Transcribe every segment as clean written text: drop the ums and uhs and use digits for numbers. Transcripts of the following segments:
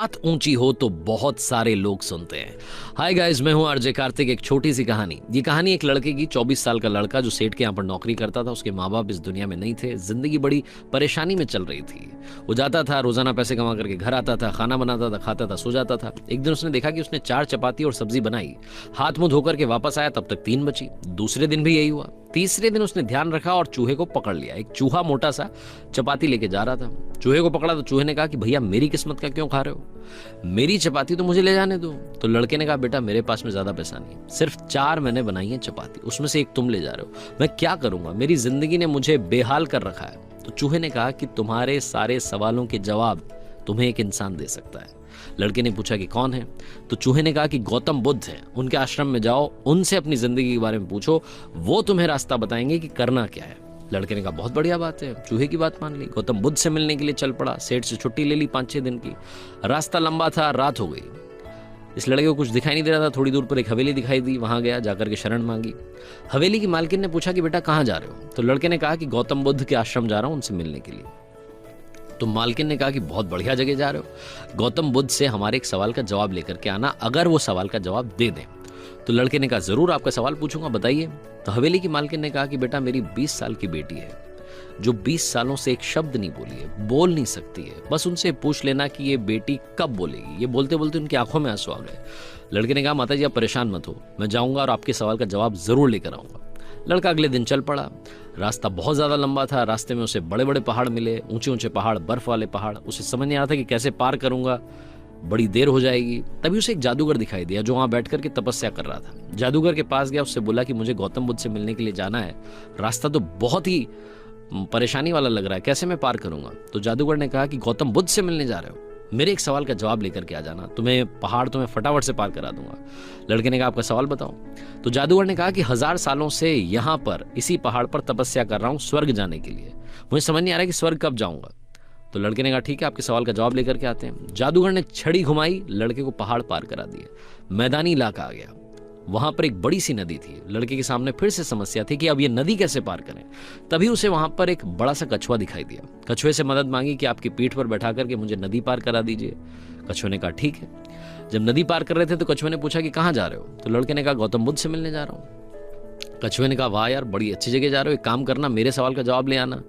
बात ऊंची हो तो बहुत सारे लोग सुनते हैं। हाय गाइस, मैं हूं आरजे कार्तिक। एक छोटी सी कहानी। ये कहानी एक लड़के की, 24 साल का लड़का जो सेठ के यहाँ पर नौकरी करता था। उसके माँ बाप इस दुनिया में नहीं थे, जिंदगी बड़ी परेशानी में चल रही थी। वो जाता था, रोजाना पैसे कमा करके घर आता था, खाना बनाता था, खाता था, सो जाता था। एक दिन उसने देखा कि उसने 4 चपाती और सब्जी बनाई, हाथ मुंह धोकर के वापस आया, तब तक 3 बची। दूसरे दिन भी यही हुआ। तीसरे दिन उसने ध्यान रखा और चूहे को पकड़ लिया। एक चूहा मोटा सा चपाती लेके जा रहा था। चूहे को पकड़ा तो चूहे ने कहा कि भैया मेरी किस्मत का क्यों खा रहे हो, मेरी चपाती तो मुझे ले जाने दो। तो लड़के ने कहा बेटा मेरे पास में ज्यादा पैसा नहीं है, सिर्फ 4 मैंने बनाई है चपाती, उसमें से एक तुम ले जा रहे हो, मैं क्या करूंगा, मेरी जिंदगी ने मुझे बेहाल कर रखा है। तो चूहे ने कहा कि तुम्हारे सारे सवालों के जवाब तुम्हें एक इंसान दे सकता है। लड़के ने पूछा कि कौन है? तो चूहे ने कहा कि गौतम बुद्ध हैं, उनके आश्रम में जाओ, उनसे अपनी जिंदगी के बारे में पूछो, वो तुम्हें रास्ता बताएंगे कि करना क्या है। लड़के ने कहा बहुत बढ़िया बात है। चूहे की बात मान ली, गौतम बुद्ध से मिलने के लिए चल पड़ा। सेठ से छुट्टी ले ली 5-6 दिन की। रास्ता लंबा था, रात हो गई। इस लड़के को कुछ दिखाई नहीं दे रहा था। थोड़ी दूर पर एक हवेली दिखाई दी, वहां गया, जाकर के शरण मांगी। हवेली की मालकिन ने पूछा कि बेटा कहाँ जा रहे हो? तो लड़के ने कहा कि गौतम बुद्ध के आश्रम जा रहा हूं, उनसे मिलने के लिए। तो मालकिन ने कहा कि बहुत बढ़िया जगह जा रहे हो, गौतम बुद्ध से हमारे एक सवाल का जवाब लेकर के आना, अगर वो सवाल का जवाब दे दें। तो लड़के ने कहा जरूर, आपका सवाल पूछूंगा, बताइए। तो हवेली की मालकिन ने कहा कि बेटा मेरी 20 साल की बेटी है, जो 20 सालों से एक शब्द नहीं बोली है, बोल नहीं सकती है। बस उनसे पूछ लेना कि ये बेटी कब बोलेगी। ये बोलते बोलते उनकी आंखों में आंसू आ गए। लड़के ने कहा माता जी आप परेशान मत हो, मैं जाऊंगा और आपके सवाल का जवाब जरूर लेकर आऊंगा। लड़का अगले दिन चल पड़ा। रास्ता बहुत ज्यादा लंबा था। रास्ते में उसे बड़े बड़े पहाड़ मिले, ऊंचे ऊंचे पहाड़, बर्फ वाले पहाड़। उसे समझ नहीं आ रहा था कि कैसे पार करूंगा, बड़ी देर हो जाएगी। तभी उसे एक जादूगर दिखाई दिया जो वहां बैठ करके तपस्या कर रहा था। जादूगर के पास गया, उससे बोला कि मुझे गौतम बुद्ध से मिलने के लिए जाना है, रास्ता तो बहुत ही परेशानी वाला लग रहा है, कैसे मैं पार करूंगा? तो जादूगर ने कहा कि गौतम बुद्ध से मिलने जा रहे हो, मेरे एक सवाल का जवाब लेकर के आ जाना, तुम्हें फटाफट से पार करा दूंगा। लड़के ने कहा आपका सवाल बताओ। तो जादूगर ने कहा कि 1000 सालों से यहाँ पर इसी पहाड़ पर तपस्या कर रहा हूँ स्वर्ग जाने के लिए, मुझे समझ नहीं आ रहा कि स्वर्ग कब जाऊंगा। तो लड़के ने कहा ठीक है, आपके सवाल का जवाब लेकर के आते हैं। जादूगर ने छड़ी घुमाई, लड़के को पहाड़ पार करा दिए। मैदानी इलाका आ गया, वहां पर एक बड़ी सी नदी थी। लड़के के सामने फिर से समस्या थी कि अब ये नदी कैसे पार करें। तभी उसे वहां पर एक बड़ा सा कछुआ दिखाई दिया। कछुए से मदद मांगी कि आपकी पीठ पर बैठा करके मुझे नदी पार करा दीजिए। कछुए ने कहा ठीक है। जब नदी पार कर रहे थे तो कछुए ने पूछा कि कहाँ जा रहे हो? तो लड़के ने कहा गौतम बुद्ध से मिलने जा रहा हूँ। कछुए ने कहा वाह यार, बड़ी अच्छी जगह जा रहे हो, एक काम करना मेरे सवाल का जवाब ले आना।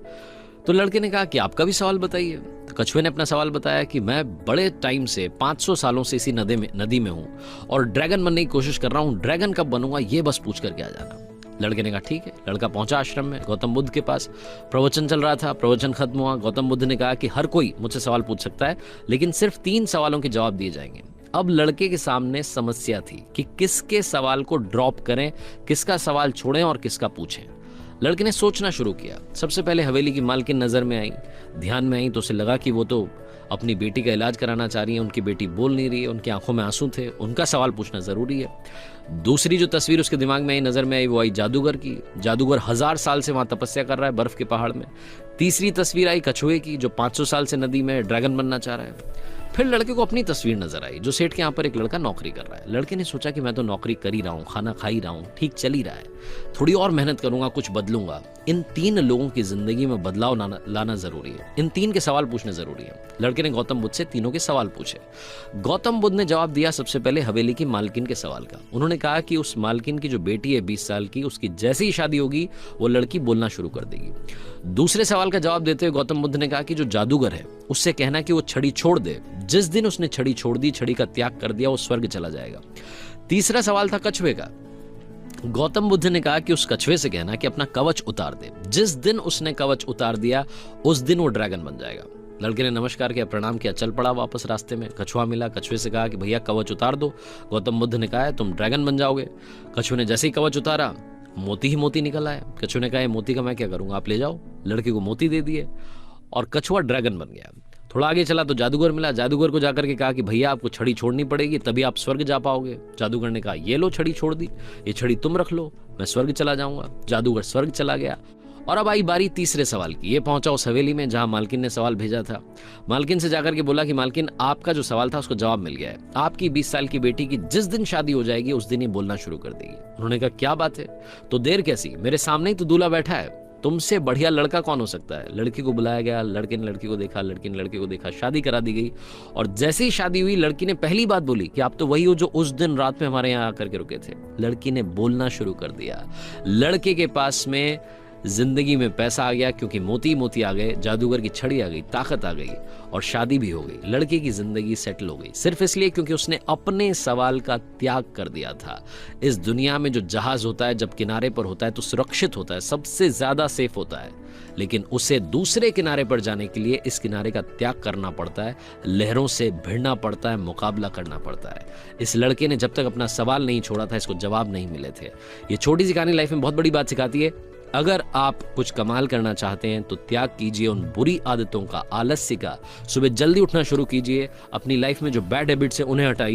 तो लड़के ने कहा कि आपका भी सवाल बताइए। तो कछुए ने अपना सवाल बताया कि मैं बड़े टाइम से 500 सालों से इसी नदी में हूँ और ड्रैगन बनने की कोशिश कर रहा हूँ, ड्रैगन कब बनूंगा ये बस पूछ करके आ जाना। लड़के ने कहा ठीक है। लड़का पहुंचा आश्रम में, गौतम बुद्ध के पास। प्रवचन चल रहा था, प्रवचन खत्म हुआ। गौतम बुद्ध ने कहा कि हर कोई मुझसे सवाल पूछ सकता है, लेकिन सिर्फ 3 सवालों के जवाब दिए जाएंगे। अब लड़के के सामने समस्या थी कि किसके सवाल को ड्रॉप करें, किसका सवाल छोड़ें और किसका पूछें। लड़के ने सोचना शुरू किया। सबसे पहले हवेली की मालकिन नजर में आई, ध्यान में आई, तो उसे लगा कि वो तो अपनी बेटी का इलाज कराना चाह रही है, उनकी बेटी बोल नहीं रही है, उनकी आंखों में आंसू थे, उनका सवाल पूछना जरूरी है। दूसरी जो तस्वीर उसके दिमाग में आई, नजर में आई, वो आई जादूगर की। जादूगर 1000 साल से वहां तपस्या कर रहा है बर्फ के पहाड़ में। तीसरी तस्वीर आई कछुए की, जो 500 साल से नदी में ड्रैगन बनना चाह रहा है। फिर लड़के को अपनी तस्वीर नजर आई, जो सेठ के यहाँ पर एक लड़का नौकरी कर रहा है। लड़के ने सोचा कि मैं तो नौकरी कर ही रहा हूँ, खाना खा ही रहा हूँ, ठीक चल ही रहा है, थोड़ी और मेहनत करूंगा, कुछ बदलूंगा। इन 3 लोगों की जिंदगी में बदलाव लाना जरूरी है, इन 3 के सवाल पूछने जरूरी है। लड़के ने गौतम बुद्ध से तीनों के सवाल पूछे। गौतम बुद्ध ने जवाब दिया सबसे पहले हवेली की मालकिन के सवाल का। उन्होंने कहा कि उस मालकिन की जो बेटी है 20 साल की, उसकी जैसे ही शादी होगी वो लड़की बोलना शुरू कर देगी। दूसरे सवाल का जवाब देते हुए गौतम बुद्ध ने कहा कि जो जादूगर है उससे कहना कि वो छड़ी छोड़ दे, जिस दिन उसने छड़ी छोड़ दी, छड़ी का त्याग कर दिया, वो स्वर्ग चला जाएगा। तीसरा सवाल था कछुए का। गौतम बुद्ध ने कहा कि उस कछुए से कहना कि अपना कवच उतार दे, जिस दिन उसने कवच उतार दिया उस दिन वो ड्रैगन बन जाएगा। लड़के ने नमस्कार किया, प्रणाम किया, चल पड़ा वापस। रास्ते में कछुआ मिला, कछुए से कहा कि भैया कवच उतार दो। गौतम बुद्ध ने कहा तुम ड्रैगन बन जाओगे। कछुए ने जैसे ही कवच उतारा, मोती ही मोती निकल आया। कछुए ने कहा मोती का मैं क्या करूंगा, आप ले जाओ। लड़के को मोती दे दिए और कछुआ ड्रैगन बन गया। थोड़ा आगे चला तो जादूगर मिला। जादूगर को जाकर के कहा कि भैया आपको छड़ी छोड़नी पड़ेगी, तभी आप स्वर्ग जा पाओगे। जादूगर ने कहा ये लो छड़ी छोड़ दी, ये छड़ी तुम रख लो, मैं स्वर्ग चला जाऊंगा। जादूगर स्वर्ग चला गया। और अब आई बारी तीसरे सवाल की। ये पहुंचा उस हवेली में जहां मालकिन ने सवाल भेजा था। मालकिन से जाकर के बोला कि मालकिन आपका जो सवाल था उसको जवाब मिल गया है, आपकी 20 साल की बेटी की जिस दिन शादी हो जाएगी उस दिन ही बोलना शुरू कर देगी। उन्होंने कहा क्या बात है, तो देर कैसी, मेरे सामने ही तो दूल्हा बैठा है। तुमसे बढ़िया लड़का कौन हो सकता है। लड़की को बुलाया गया, लड़के ने लड़की को देखा, लड़की ने लड़के को देखा, शादी करा दी गई। और जैसे ही शादी हुई, लड़की ने पहली बात बोली कि आप तो वही हो जो उस दिन रात में हमारे यहाँ आकर के रुके थे। लड़की ने बोलना शुरू कर दिया। लड़के के पास में जिंदगी में पैसा आ गया, क्योंकि मोती मोती आ गए, जादूगर की छड़ी आ गई, ताकत आ गई, और शादी भी हो गई। लड़के की जिंदगी सेटल हो गई, सिर्फ इसलिए क्योंकि उसने अपने सवाल का त्याग कर दिया था। इस दुनिया में जो जहाज होता है जब किनारे पर होता है तो सुरक्षित होता है, सबसे ज्यादा सेफ होता है, लेकिन उसे दूसरे किनारे पर जाने के लिए इस किनारे का त्याग करना पड़ता है, लहरों से भिड़ना पड़ता है, मुकाबला करना पड़ता है। इस लड़के ने जब तक अपना सवाल नहीं छोड़ा था, इसको जवाब नहीं मिले थे। ये छोटी सी कहानी लाइफ में बहुत बड़ी बात सिखाती है। अगर आप कुछ कमाल करना चाहते हैं तो त्याग कीजिए उन बुरी आदतों का, आलस्य का। सुबह जल्दी उठना शुरू कीजिए, अपनी लाइफ में जो बैड हैबिट्स हैं उन्हें हटाइए।